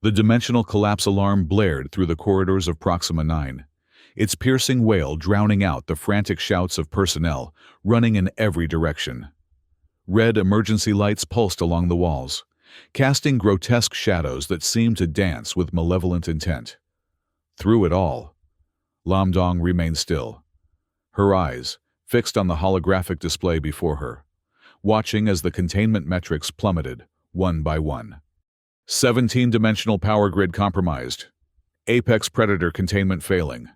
The dimensional collapse alarm blared through the corridors of Proxima 9, its piercing wail drowning out the frantic shouts of personnel running in every direction. Red emergency lights pulsed along the walls, casting grotesque shadows that seemed to dance with malevolent intent. Through it all, Lam Dong remained still, her eyes fixed on the holographic display before her, watching as the containment metrics plummeted, one by one. 17-dimensional power grid compromised. Apex predator containment failing.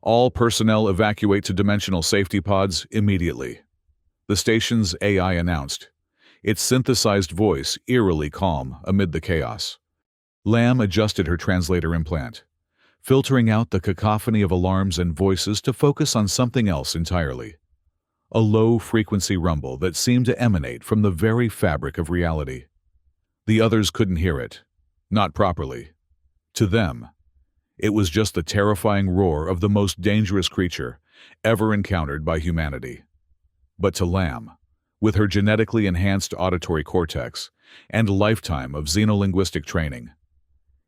All personnel evacuate to dimensional safety pods immediately. The station's AI announced, its synthesized voice eerily calm amid the chaos. Lam adjusted her translator implant, filtering out the cacophony of alarms and voices to focus on something else entirely. A low-frequency rumble that seemed to emanate from the very fabric of reality. The others couldn't hear it, not properly. To them, it was just the terrifying roar of the most dangerous creature ever encountered by humanity. But to Lam, with her genetically enhanced auditory cortex and a lifetime of xenolinguistic training,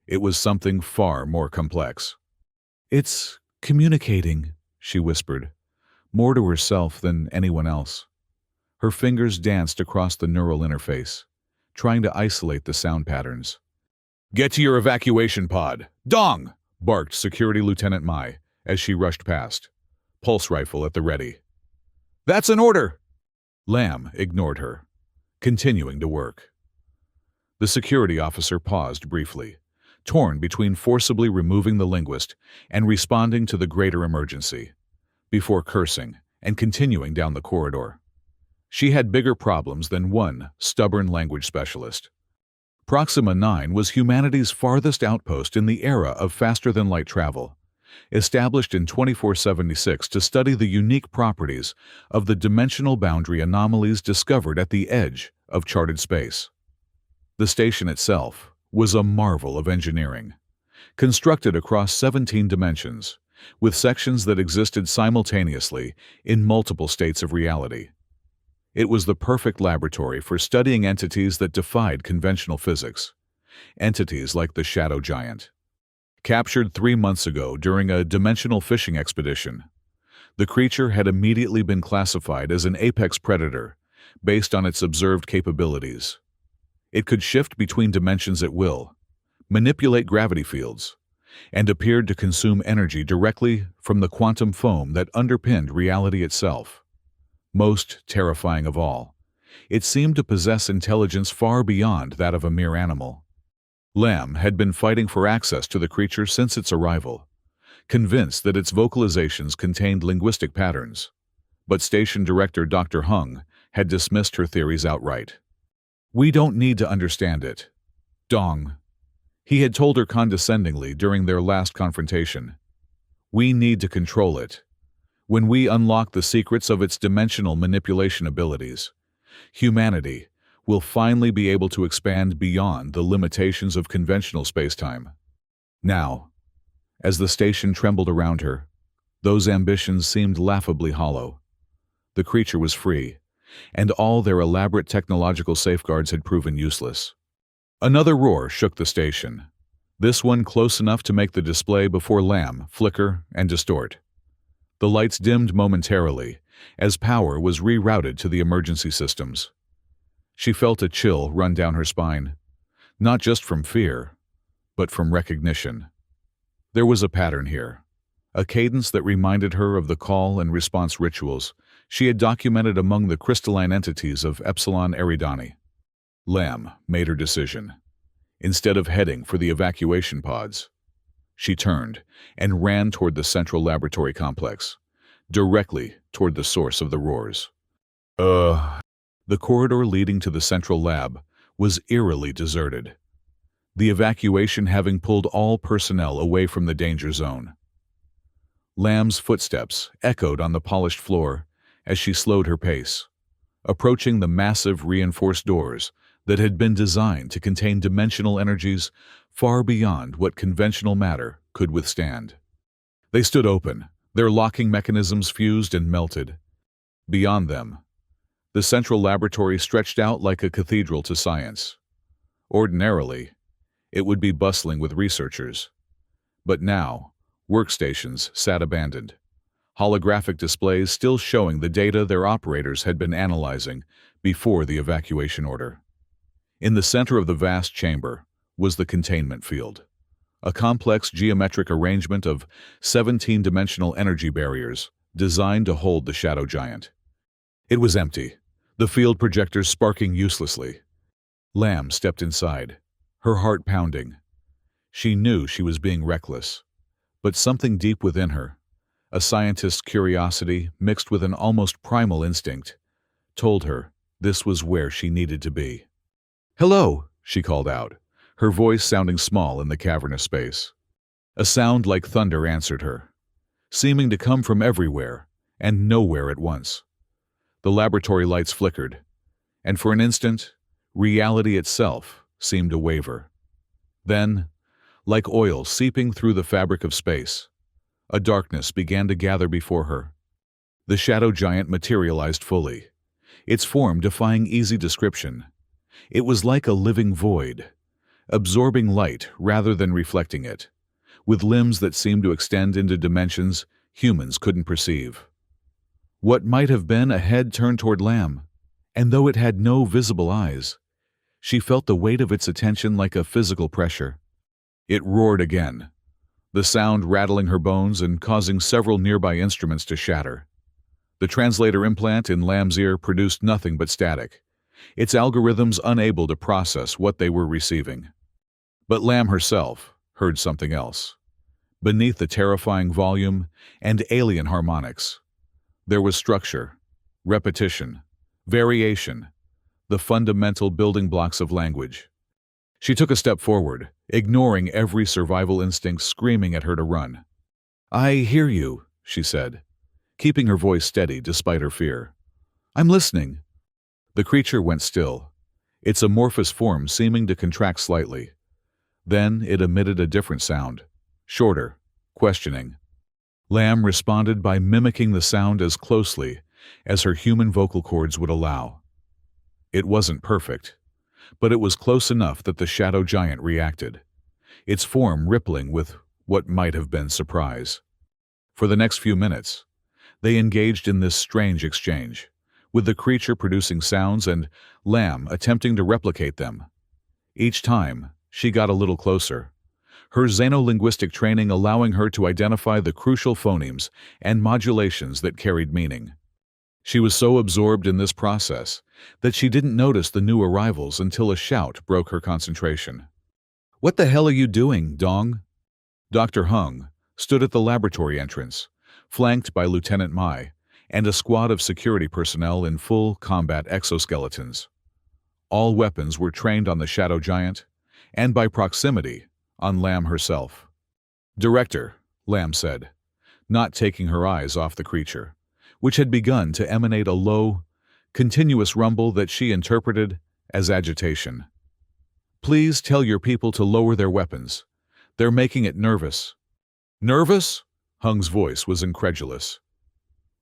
it was something far more complex. "It's communicating," she whispered, more to herself than anyone else. Her fingers danced across the neural interface, trying to isolate the sound patterns. "Get to your evacuation pod! Dong!" barked Security Lieutenant Mai as she rushed past, pulse rifle at the ready. "That's an order!" Lam ignored her, continuing to work. The security officer paused briefly, torn between forcibly removing the linguist and responding to the greater emergency, before cursing and continuing down the corridor. She had bigger problems than one stubborn language specialist. Proxima 9 was humanity's farthest outpost in the era of faster-than-light travel, established in 2476 to study the unique properties of the dimensional boundary anomalies discovered at the edge of charted space. The station itself was a marvel of engineering, constructed across 17 dimensions, with sections that existed simultaneously in multiple states of reality. It was the perfect laboratory for studying entities that defied conventional physics, entities like the Shadow Giant. Captured 3 months ago during a dimensional fishing expedition, the creature had immediately been classified as an apex predator based on its observed capabilities. It could shift between dimensions at will, manipulate gravity fields, and appeared to consume energy directly from the quantum foam that underpinned reality itself. Most terrifying of all, it seemed to possess intelligence far beyond that of a mere animal. Lam had been fighting for access to the creature since its arrival, convinced that its vocalizations contained linguistic patterns, but Station Director Dr. Hung had dismissed her theories outright. "We don't need to understand it, Dong," he had told her condescendingly during their last confrontation. "We need to control it. When we unlock the secrets of its dimensional manipulation abilities, humanity will finally be able to expand beyond the limitations of conventional spacetime." Now, as the station trembled around her, those ambitions seemed laughably hollow. The creature was free, and all their elaborate technological safeguards had proven useless. Another roar shook the station, this one close enough to make the display before Lam flicker and distort. The lights dimmed momentarily as power was rerouted to the emergency systems. She felt a chill run down her spine, not just from fear, but from recognition. There was a pattern here, a cadence that reminded her of the call and response rituals she had documented among the crystalline entities of Epsilon Eridani. Lam made her decision. Instead of heading for the evacuation pods, she turned and ran toward the central laboratory complex, directly toward the source of the roars. The corridor leading to the central lab was eerily deserted, the evacuation having pulled all personnel away from the danger zone. Lam's footsteps echoed on the polished floor as she slowed her pace, approaching the massive reinforced doors that had been designed to contain dimensional energies far beyond what conventional matter could withstand. They stood open, their locking mechanisms fused and melted. Beyond them, the central laboratory stretched out like a cathedral to science. Ordinarily, it would be bustling with researchers. But now, workstations sat abandoned, holographic displays still showing the data their operators had been analyzing before the evacuation order. In the center of the vast chamber was the containment field, a complex geometric arrangement of 17-dimensional energy barriers designed to hold the shadow giant. It was empty, the field projectors sparking uselessly. Lamb stepped inside, her heart pounding. She knew she was being reckless, but something deep within her, a scientist's curiosity mixed with an almost primal instinct, told her this was where she needed to be. "Hello," she called out, her voice sounding small in the cavernous space. A sound like thunder answered her, seeming to come from everywhere and nowhere at once. The laboratory lights flickered, and for an instant, reality itself seemed to waver. Then, like oil seeping through the fabric of space, a darkness began to gather before her. The shadow giant materialized fully, its form defying easy description. It was like a living void, absorbing light rather than reflecting it, with limbs that seemed to extend into dimensions humans couldn't perceive. What might have been a head turned toward Lamb, and though it had no visible eyes, she felt the weight of its attention like a physical pressure. It roared again, the sound rattling her bones and causing several nearby instruments to shatter. The translator implant in Lamb's ear produced nothing but static, its algorithms unable to process what they were receiving. But Lamb herself heard something else. Beneath the terrifying volume and alien harmonics, there was structure, repetition, variation, the fundamental building blocks of language. She took a step forward, ignoring every survival instinct screaming at her to run. "I hear you," she said, keeping her voice steady despite her fear. "I'm listening." The creature went still, its amorphous form seeming to contract slightly. Then it emitted a different sound, shorter, questioning. Lamb responded by mimicking the sound as closely as her human vocal cords would allow. It wasn't perfect, but it was close enough that the shadow giant reacted, its form rippling with what might have been surprise. For the next few minutes, they engaged in this strange exchange, with the creature producing sounds and Lamb attempting to replicate them. Each time, she got a little closer, her xenolinguistic training allowing her to identify the crucial phonemes and modulations that carried meaning. She was so absorbed in this process that she didn't notice the new arrivals until a shout broke her concentration. "What the hell are you doing, Dong?" Dr. Hung stood at the laboratory entrance, flanked by Lieutenant Mai and a squad of security personnel in full combat exoskeletons. All weapons were trained on the shadow giant, and by proximity, on Lamb herself. "Director," Lamb said, not taking her eyes off the creature, which had begun to emanate a low, continuous rumble that she interpreted as agitation. "Please tell your people to lower their weapons. They're making it nervous." "Nervous?" Hung's voice was incredulous.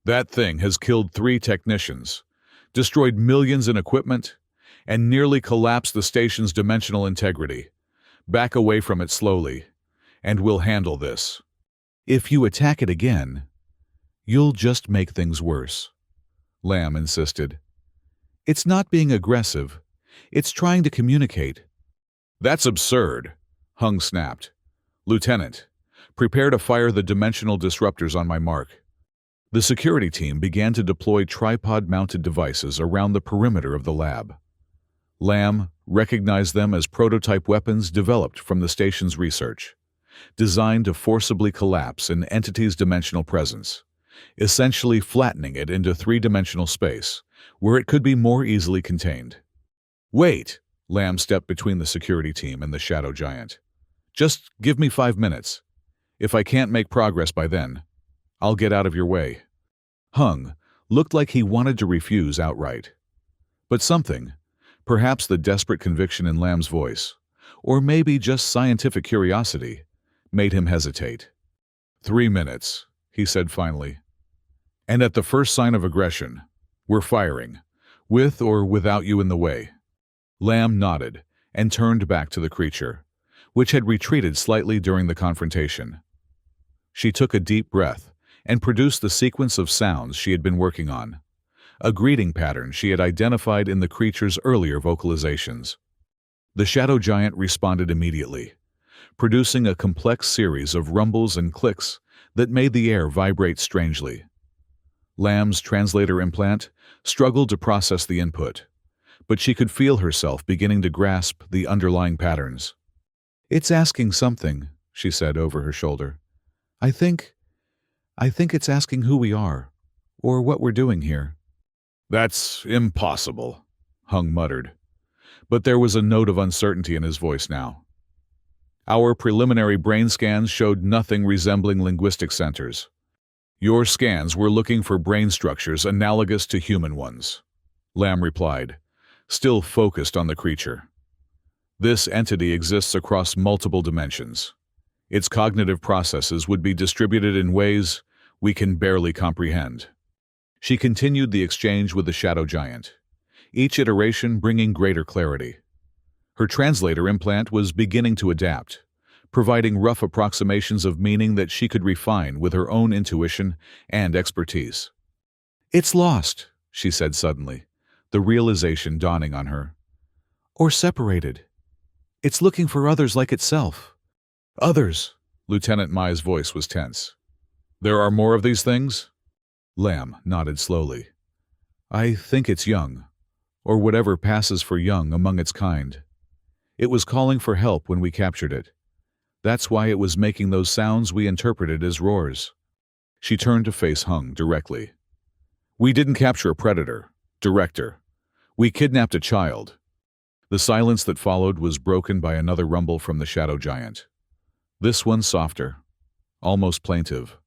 "That thing has killed 3 technicians, destroyed millions in equipment, and nearly collapsed the station's dimensional integrity. Back away from it slowly, and we'll handle this. If you attack it again, you'll just make things worse," Lamb insisted. "It's not being aggressive. It's trying to communicate." "That's absurd," Hung snapped. "Lieutenant, prepare to fire the dimensional disruptors on my mark." The security team began to deploy tripod-mounted devices around the perimeter of the lab. Lamb recognized them as prototype weapons developed from the station's research, designed to forcibly collapse an entity's dimensional presence, essentially flattening it into 3-dimensional space, where it could be more easily contained. "Wait!" Lamb stepped between the security team and the shadow giant. "Just give me 5 minutes. If I can't make progress by then, I'll get out of your way." Hung looked like he wanted to refuse outright. But something, perhaps the desperate conviction in Lamb's voice, or maybe just scientific curiosity, made him hesitate. 3 minutes, he said finally. "And at the first sign of aggression, we're firing, with or without you in the way." Lamb nodded and turned back to the creature, which had retreated slightly during the confrontation. She took a deep breath and produced the sequence of sounds she had been working on, a greeting pattern she had identified in the creature's earlier vocalizations. The shadow giant responded immediately, producing a complex series of rumbles and clicks that made the air vibrate strangely. Lamb's translator implant struggled to process the input, but she could feel herself beginning to grasp the underlying patterns. "It's asking something," she said over her shoulder. I think it's asking who we are, or what we're doing here." "That's impossible," Hung muttered, but there was a note of uncertainty in his voice now. "Our preliminary brain scans showed nothing resembling linguistic centers. Your scans were looking for brain structures analogous to human ones," Lamb replied, still focused on the creature. "This entity exists across multiple dimensions. Its cognitive processes would be distributed in ways we can barely comprehend." She continued the exchange with the shadow giant, each iteration bringing greater clarity. Her translator implant was beginning to adapt, providing rough approximations of meaning that she could refine with her own intuition and expertise. "It's lost," she said suddenly, the realization dawning on her. "Or separated. It's looking for others like itself." "Others?" Lieutenant Mai's voice was tense. "There are more of these things?" Lamb nodded slowly. "I think it's young, or whatever passes for young among its kind. It was calling for help when we captured it. That's why it was making those sounds we interpreted as roars." She turned to face Hung directly. "We didn't capture a predator, Director. We kidnapped a child." The silence that followed was broken by another rumble from the shadow giant. This one softer, almost plaintive.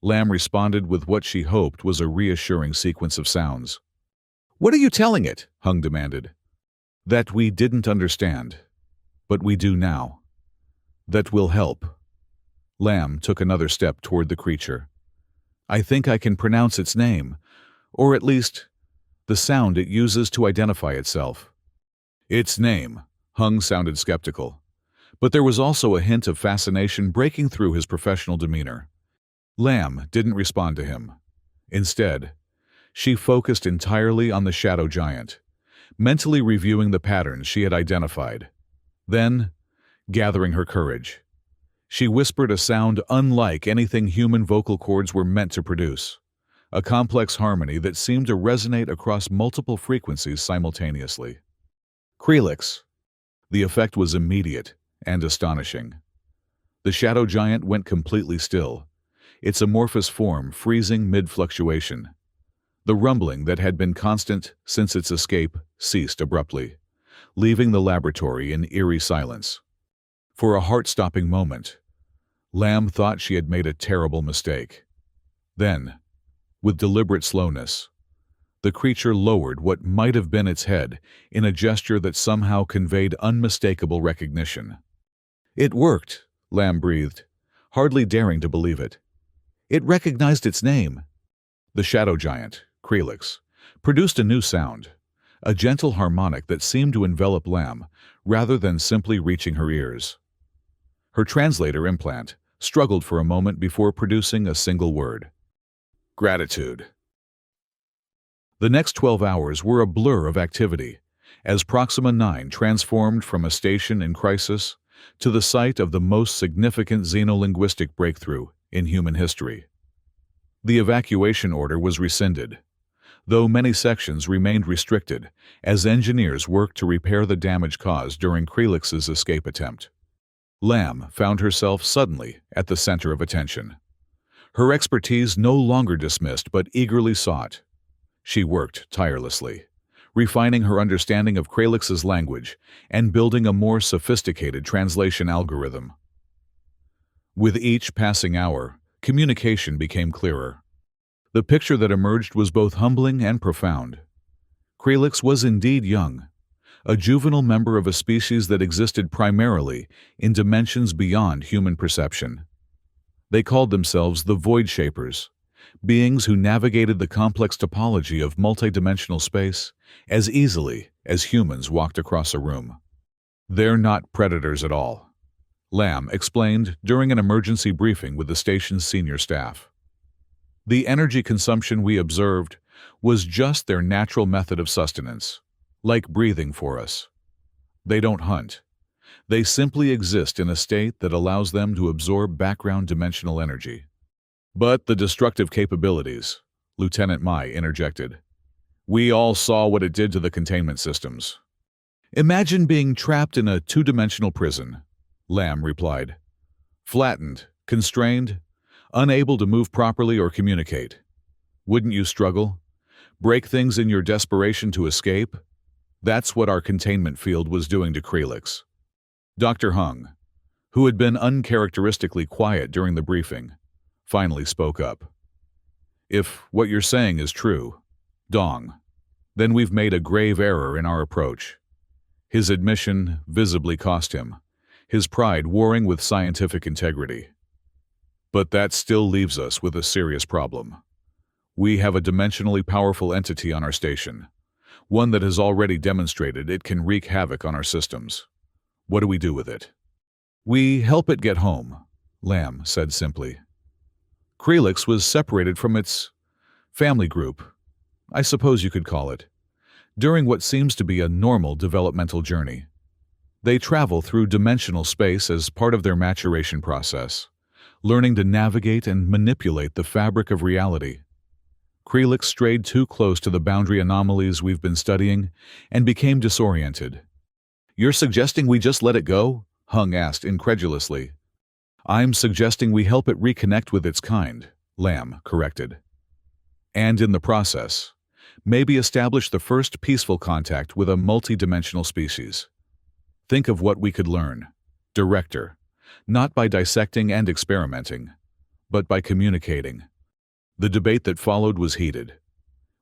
Lamb responded with what she hoped was a reassuring sequence of sounds. "What are you telling it?" Hung demanded. "That we didn't understand, but we do now. That will help." Lamb took another step toward the creature. "I think I can pronounce its name, or at least the sound it uses to identify itself." "Its name," Hung sounded skeptical, but there was also a hint of fascination breaking through his professional demeanor. Lamb didn't respond to him. Instead, she focused entirely on the shadow giant, mentally reviewing the patterns she had identified. Then, gathering her courage, she whispered a sound unlike anything human vocal cords were meant to produce, a complex harmony that seemed to resonate across multiple frequencies simultaneously. "Krelix." The effect was immediate and astonishing. The shadow giant went completely still, its amorphous form freezing mid-fluctuation. The rumbling that had been constant since its escape ceased abruptly, leaving the laboratory in eerie silence. For a heart-stopping moment, Lamb thought she had made a terrible mistake. Then, with deliberate slowness, the creature lowered what might have been its head in a gesture that somehow conveyed unmistakable recognition. "It worked," Lamb breathed, hardly daring to believe it. "It recognized its name." The shadow giant, Krelix, produced a new sound, a gentle harmonic that seemed to envelop Lamb rather than simply reaching her ears. Her translator implant struggled for a moment before producing a single word: gratitude. The next 12 hours were a blur of activity, as Proxima 9 transformed from a station in crisis to the site of the most significant xenolinguistic breakthrough in human history. The evacuation order was rescinded, though many sections remained restricted as engineers worked to repair the damage caused during Krelix's escape attempt. Lamb found herself suddenly at the center of attention. Her expertise no longer dismissed but eagerly sought. She worked tirelessly, refining her understanding of Krelix's language and building a more sophisticated translation algorithm. With each passing hour, communication became clearer. The picture that emerged was both humbling and profound. Krelix was indeed young, a juvenile member of a species that existed primarily in dimensions beyond human perception. They called themselves the Void Shapers, beings who navigated the complex topology of multidimensional space as easily as humans walked across a room. "They're not predators at all," Lamb explained during an emergency briefing with the station's senior staff. The energy consumption we observed was just their natural method of sustenance, like breathing for us. They don't hunt. They simply exist in a state that allows them to absorb background dimensional energy. But the destructive capabilities, Lieutenant Mai interjected. We all saw what it did to the containment systems. Imagine being trapped in a two-dimensional prison, Lamb replied. Flattened, constrained, unable to move properly or communicate. Wouldn't you struggle? Break things in your desperation to escape? That's what our containment field was doing to Krelix. Dr. Hung, who had been uncharacteristically quiet during the briefing, finally spoke up. If what you're saying is true, Dong, then we've made a grave error in our approach. His admission visibly cost him, his pride warring with scientific integrity. But that still leaves us with a serious problem. We have a dimensionally powerful entity on our station, one that has already demonstrated it can wreak havoc on our systems. What do we do with it? We help it get home, Lamb said simply. Krelix was separated from its family group, I suppose you could call it, during what seems to be a normal developmental journey. They travel through dimensional space as part of their maturation process, learning to navigate and manipulate the fabric of reality. Krelix strayed too close to the boundary anomalies we've been studying and became disoriented. You're suggesting we just let it go? Hung asked incredulously. I'm suggesting we help it reconnect with its kind, Lamb corrected. And in the process, maybe establish the first peaceful contact with a multi-dimensional species. Think of what we could learn. Director. Not by dissecting and experimenting, but by communicating. The debate that followed was heated,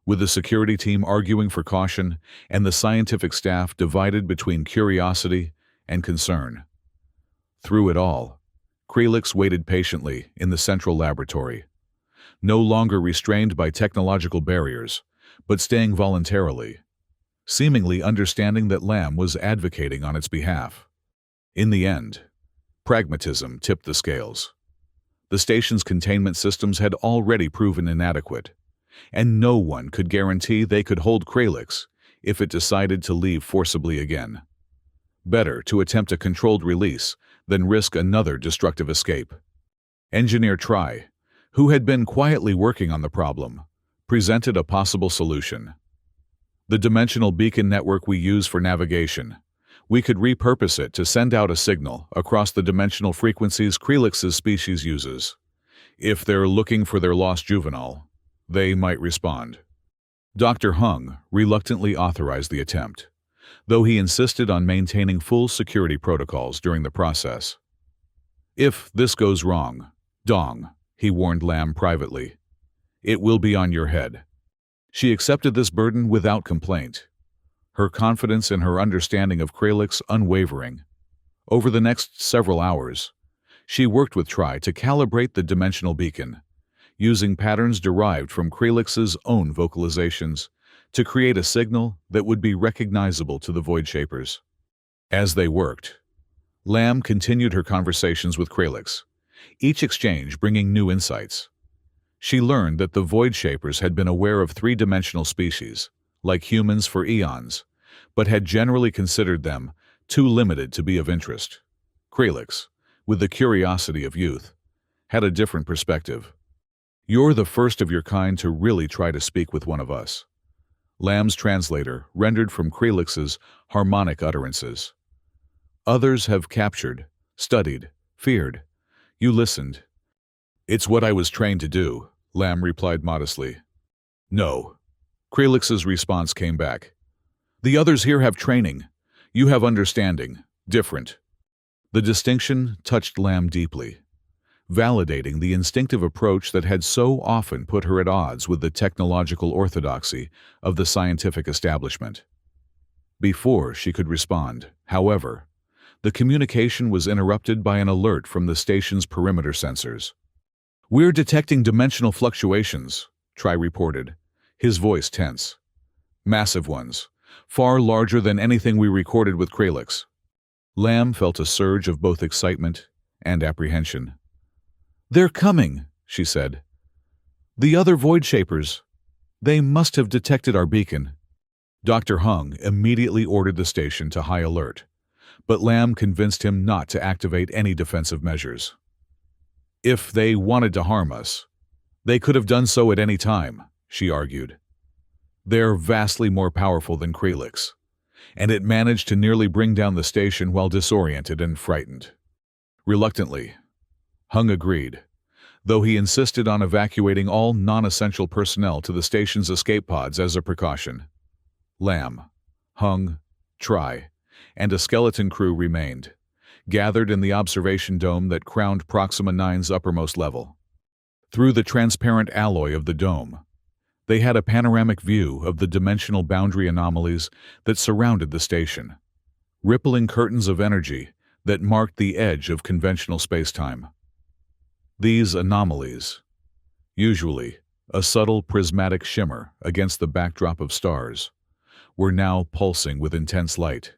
with the security team arguing for caution and the scientific staff divided between curiosity and concern. Through it all, Krelix waited patiently in the central laboratory, no longer restrained by technological barriers, but staying voluntarily, seemingly understanding that Lamb was advocating on its behalf. In the end, pragmatism tipped the scales. The station's containment systems had already proven inadequate, and no one could guarantee they could hold Krelix if it decided to leave forcibly again. Better to attempt a controlled release than risk another destructive escape. Engineer Tri, who had been quietly working on the problem, presented a possible solution. The dimensional beacon network we use for navigation. We could repurpose it to send out a signal across the dimensional frequencies Krelix's species uses. If they're looking for their lost juvenile, they might respond. Dr. Hung reluctantly authorized the attempt, though he insisted on maintaining full security protocols during the process. If this goes wrong, Dong, he warned Lamb privately, it will be on your head. She accepted this burden without complaint, her confidence in her understanding of Krelix unwavering. Over the next several hours, she worked with Tri to calibrate the dimensional beacon, using patterns derived from Krelix's own vocalizations to create a signal that would be recognizable to the Void Shapers. As they worked, Lamb continued her conversations with Krelix, each exchange bringing new insights. She learned that the Void Shapers had been aware of three-dimensional species, like humans for eons, but had generally considered them too limited to be of interest. Krelix, with the curiosity of youth, had a different perspective. You're the first of your kind to really try to speak with one of us. Lamb's translator rendered from Krelix's harmonic utterances. Others have captured, studied, feared. You listened. It's what I was trained to do, Lamb replied modestly. No. Krelix's response came back. The others here have training. You have understanding. Different. The distinction touched Lamb deeply, validating the instinctive approach that had so often put her at odds with the technological orthodoxy of the scientific establishment. Before she could respond, however, the communication was interrupted by an alert from the station's perimeter sensors. We're detecting dimensional fluctuations, Tri reported, his voice tense. Massive ones, far larger than anything we recorded with Krelix. Lamb felt a surge of both excitement and apprehension. "They're coming," she said. "The other void shapers. They must have detected our beacon." Dr. Hung immediately ordered the station to high alert, but Lamb convinced him not to activate any defensive measures. "If they wanted to harm us, they could have done so at any time," she argued. "They're vastly more powerful than Krelix, and it managed to nearly bring down the station while disoriented and frightened." Reluctantly, Hung agreed, though he insisted on evacuating all non-essential personnel to the station's escape pods as a precaution. Lamb, Hung, Tri, and a skeleton crew remained, gathered in the observation dome that crowned Proxima 9's uppermost level. Through the transparent alloy of the dome, they had a panoramic view of the dimensional boundary anomalies that surrounded the station, rippling curtains of energy that marked the edge of conventional spacetime. These anomalies, usually a subtle prismatic shimmer against the backdrop of stars, were now pulsing with intense light,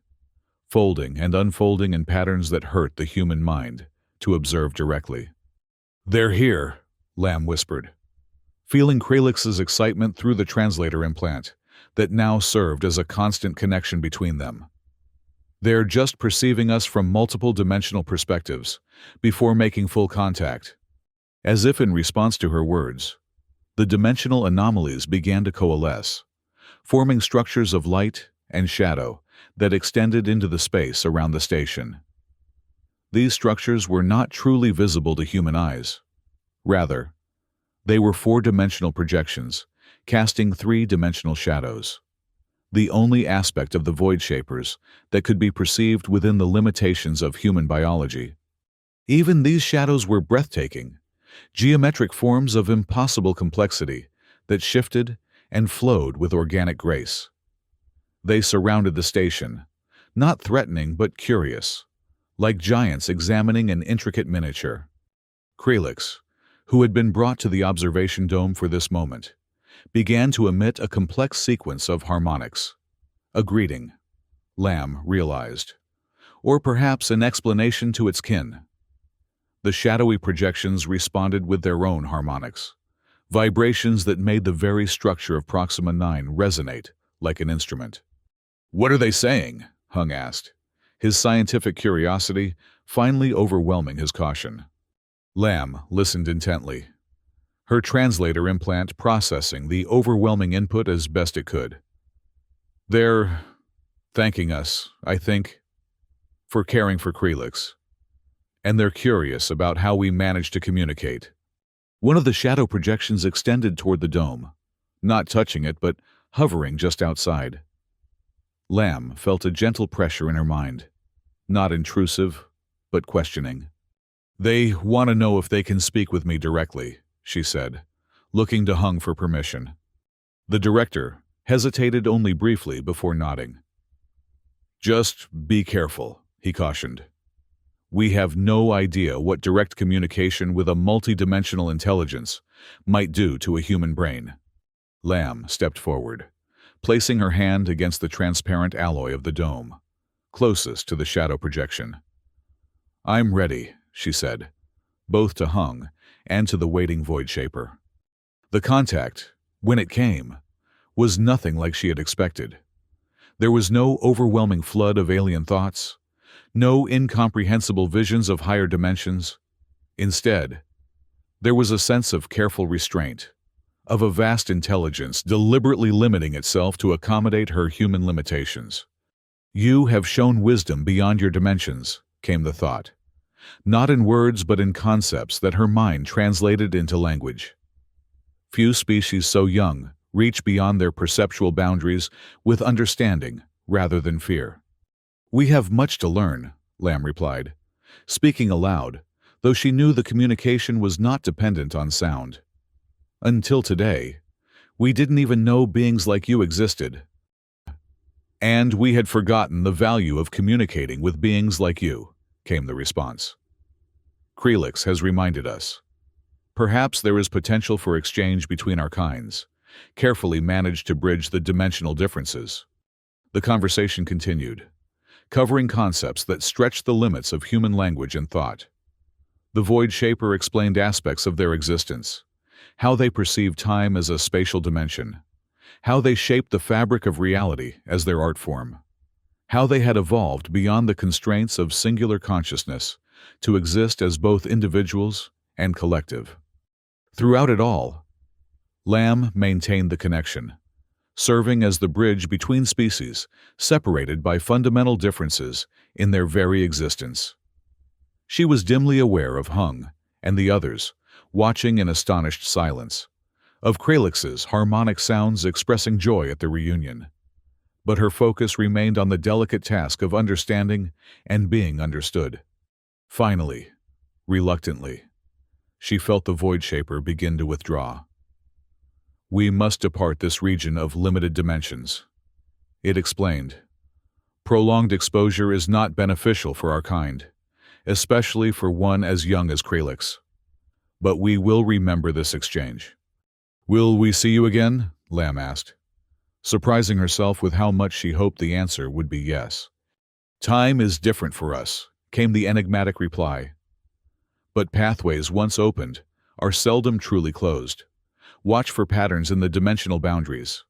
folding and unfolding in patterns that hurt the human mind to observe directly. "They're here," Lamb whispered, feeling Krelix's excitement through the translator implant that now served as a constant connection between them. "They're just perceiving us from multiple dimensional perspectives before making full contact." As if in response to her words, the dimensional anomalies began to coalesce, forming structures of light and shadow that extended into the space around the station. These structures were not truly visible to human eyes. Rather, they were four-dimensional projections, casting three-dimensional shadows, the only aspect of the void shapers that could be perceived within the limitations of human biology. Even these shadows were breathtaking, geometric forms of impossible complexity that shifted and flowed with organic grace. They surrounded the station, not threatening but curious, like giants examining an intricate miniature. Krelix, who had been brought to the observation dome for this moment, began to emit a complex sequence of harmonics. A greeting, Lamb realized, or perhaps an explanation to its kin. The shadowy projections responded with their own harmonics, vibrations that made the very structure of Proxima 9 resonate like an instrument. "What are they saying?" Hung asked, his scientific curiosity finally overwhelming his caution. Lamb listened intently, her translator implant processing the overwhelming input as best it could. "They're thanking us, I think, for caring for Krelix, and they're curious about how we managed to communicate." One of the shadow projections extended toward the dome, not touching it but hovering just outside. Lamb felt a gentle pressure in her mind, not intrusive, but questioning. "They want to know if they can speak with me directly," she said, looking to Hung for permission. The director hesitated only briefly before nodding. "Just be careful," he cautioned. "We have no idea what direct communication with a multidimensional intelligence might do to a human brain." Lamb stepped forward, placing her hand against the transparent alloy of the dome, closest to the shadow projection. "I'm ready," she said, both to Hung and to the waiting void shaper. The contact, when it came, was nothing like she had expected. There was no overwhelming flood of alien thoughts, no incomprehensible visions of higher dimensions. Instead, there was a sense of careful restraint, of a vast intelligence deliberately limiting itself to accommodate her human limitations. "You have shown wisdom beyond your dimensions," came the thought, not in words but in concepts that her mind translated into language. Few species so young reach beyond their perceptual boundaries with understanding rather than fear. "We have much to learn," Lamb replied, speaking aloud, though she knew the communication was not dependent on sound. "Until today, we didn't even know beings like you existed. And we had forgotten the value of communicating with beings like you," came the response. "Krelix has reminded us. Perhaps there is potential for exchange between our kinds, carefully managed to bridge the dimensional differences." The conversation continued, covering concepts that stretched the limits of human language and thought. The Void Shaper explained aspects of their existence, how they perceived time as a spatial dimension, how they shaped the fabric of reality as their art form, how they had evolved beyond the constraints of singular consciousness to exist as both individuals and collective. Throughout it all, Lamb maintained the connection, serving as the bridge between species separated by fundamental differences in their very existence. She was dimly aware of Hung and the others, watching in astonished silence, of Kralix's harmonic sounds expressing joy at the reunion. But her focus remained on the delicate task of understanding and being understood. Finally, reluctantly, she felt the Void Shaper begin to withdraw. "We must depart this region of limited dimensions," it explained. "Prolonged exposure is not beneficial for our kind, especially for one as young as Kralix. But we will remember this exchange." "Will we see you again?" Lamb asked, surprising herself with how much she hoped the answer would be yes. "Time is different for us," came the enigmatic reply. "But pathways once opened are seldom truly closed. Watch for patterns in the dimensional boundaries.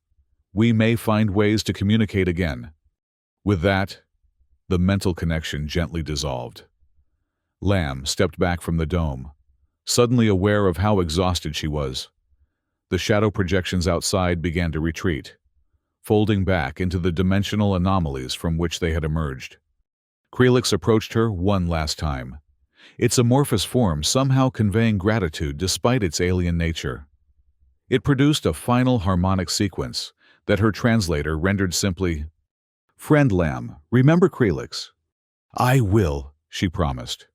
We may find ways to communicate again." With that, the mental connection gently dissolved. Lamb stepped back from the dome, suddenly aware of how exhausted she was. The shadow projections outside began to retreat, folding back into the dimensional anomalies from which they had emerged. Kralix approached her one last time, its amorphous form somehow conveying gratitude despite its alien nature. It produced a final harmonic sequence that her translator rendered simply, "Friend Lamb, remember Kralix?" "I will," she promised,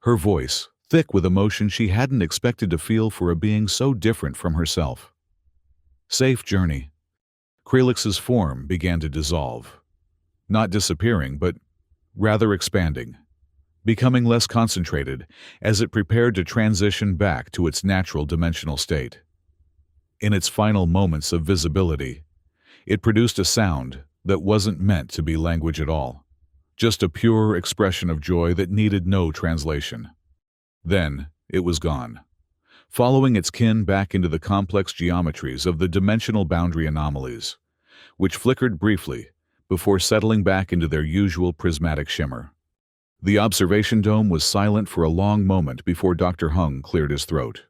her voice thick with emotion she hadn't expected to feel for a being so different from herself. "Safe journey." Kralix's form began to dissolve, not disappearing, but rather expanding, becoming less concentrated as it prepared to transition back to its natural dimensional state. In its final moments of visibility, it produced a sound that wasn't meant to be language at all, just a pure expression of joy that needed no translation. Then it was gone, following its kin back into the complex geometries of the dimensional boundary anomalies, which flickered briefly before settling back into their usual prismatic shimmer. The observation dome was silent for a long moment before Dr. Hung cleared his throat.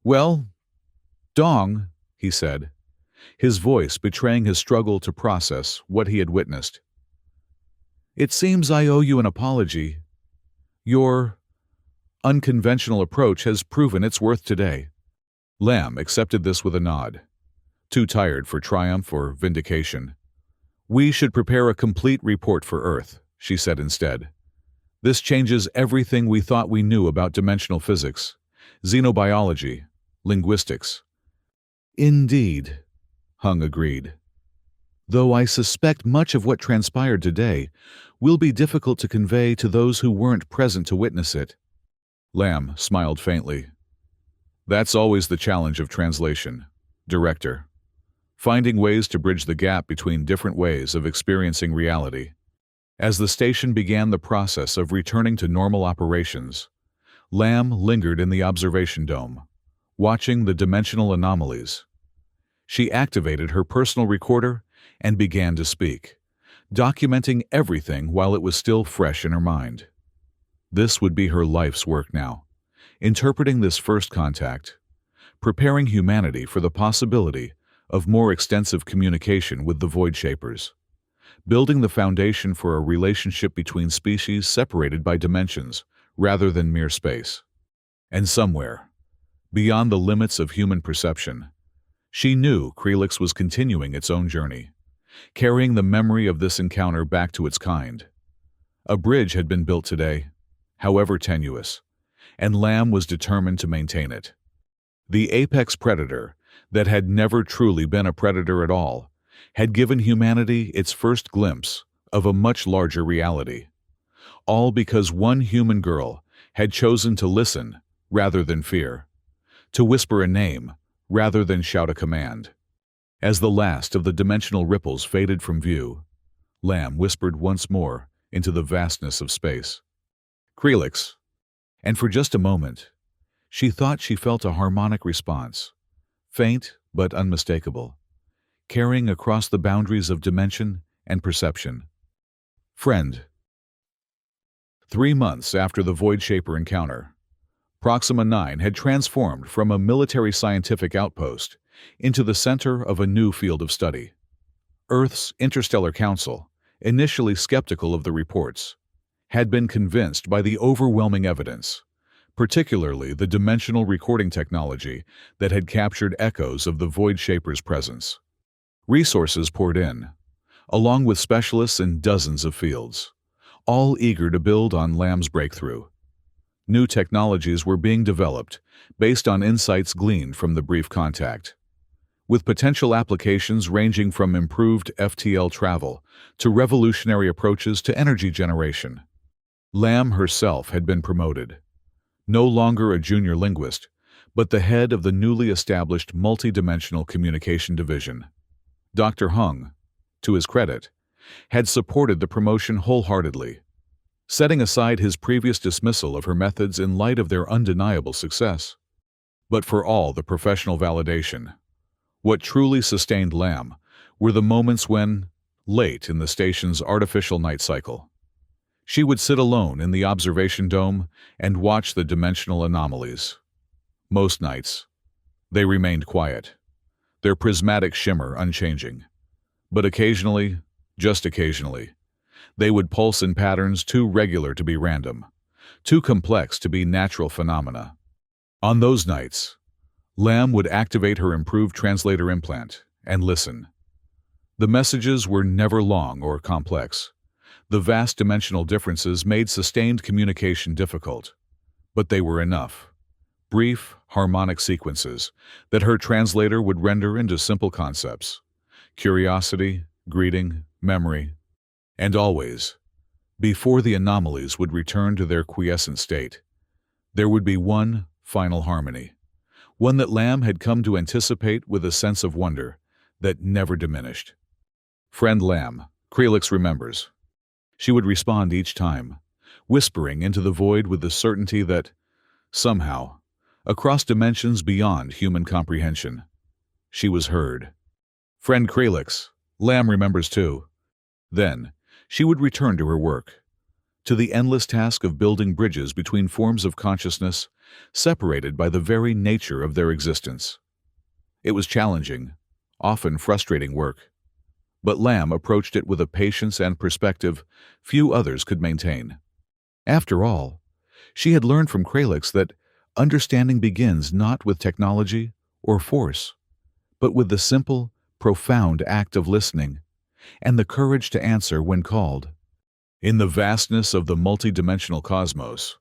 "Well, Dong," he said, his voice betraying his struggle to process what he had witnessed. "It seems I owe you an apology. Your unconventional approach has proven its worth today." Lamb accepted this with a nod, too tired for triumph or vindication. "We should prepare a complete report for Earth," she said instead. "This changes everything we thought we knew about dimensional physics, xenobiology, linguistics." "Indeed," Hung agreed. "Though I suspect much of what transpired today will be difficult to convey to those who weren't present to witness it." Lamb smiled faintly. "That's always the challenge of translation, Director. Finding ways to bridge the gap between different ways of experiencing reality." As the station began the process of returning to normal operations, Lamb lingered in the observation dome, watching the dimensional anomalies. She activated her personal recorder and began to speak, documenting everything while it was still fresh in her mind. This would be her life's work now, interpreting this first contact, preparing humanity for the possibility of more extensive communication with the Void Shapers, building the foundation for a relationship between species separated by dimensions rather than mere space. And somewhere, beyond the limits of human perception, she knew Kralix was continuing its own journey, carrying the memory of this encounter back to its kind. A bridge had been built today, however tenuous, and Lamb was determined to maintain it. The apex predator that had never truly been a predator at all had given humanity its first glimpse of a much larger reality, all because one human girl had chosen to listen rather than fear, to whisper a name rather than shout a command. As the last of the dimensional ripples faded from view, Lamb whispered once more into the vastness of space. Krelix, and for just a moment, she thought she felt a harmonic response, faint but unmistakable, carrying across the boundaries of dimension and perception. Friend. 3 months after the Void Shaper encounter, Proxima 9 had transformed from a military scientific outpost into the center of a new field of study. Earth's Interstellar Council, initially skeptical of the reports, had been convinced by the overwhelming evidence, particularly the dimensional recording technology that had captured echoes of the Void Shaper's presence. Resources poured in, along with specialists in dozens of fields, all eager to build on Lamb's breakthrough. New technologies were being developed based on insights gleaned from the brief contact, with potential applications ranging from improved FTL travel to revolutionary approaches to energy generation. Lamb herself had been promoted, no longer a junior linguist, but the head of the newly established multidimensional communication division. Dr. Hung, to his credit, had supported the promotion wholeheartedly, setting aside his previous dismissal of her methods in light of their undeniable success. But for all the professional validation, what truly sustained Lamb were the moments when, late in the station's artificial night cycle, she would sit alone in the observation dome and watch the dimensional anomalies. Most nights, they remained quiet, their prismatic shimmer unchanging. But occasionally, just occasionally, they would pulse in patterns too regular to be random, too complex to be natural phenomena. On those nights, Lamb would activate her improved translator implant and listen. The messages were never long or complex. The vast dimensional differences made sustained communication difficult, but they were enough. Brief, harmonic sequences that her translator would render into simple concepts: curiosity, greeting, memory, and always, before the anomalies would return to their quiescent state, there would be one final harmony, one that Lamb had come to anticipate with a sense of wonder that never diminished. Friend Lamb, Krelix remembers. She would respond each time, whispering into the void with the certainty that, somehow, across dimensions beyond human comprehension, she was heard. Friend Krelix, Lamb remembers too. Then, she would return to her work, to the endless task of building bridges between forms of consciousness separated by the very nature of their existence. It was challenging, often frustrating work, but Lamb approached it with a patience and perspective few others could maintain. After all, she had learned from Krelix that understanding begins not with technology or force, but with the simple, profound act of listening and the courage to answer when called. In the vastness of the multidimensional cosmos,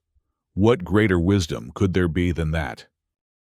what greater wisdom could there be than that?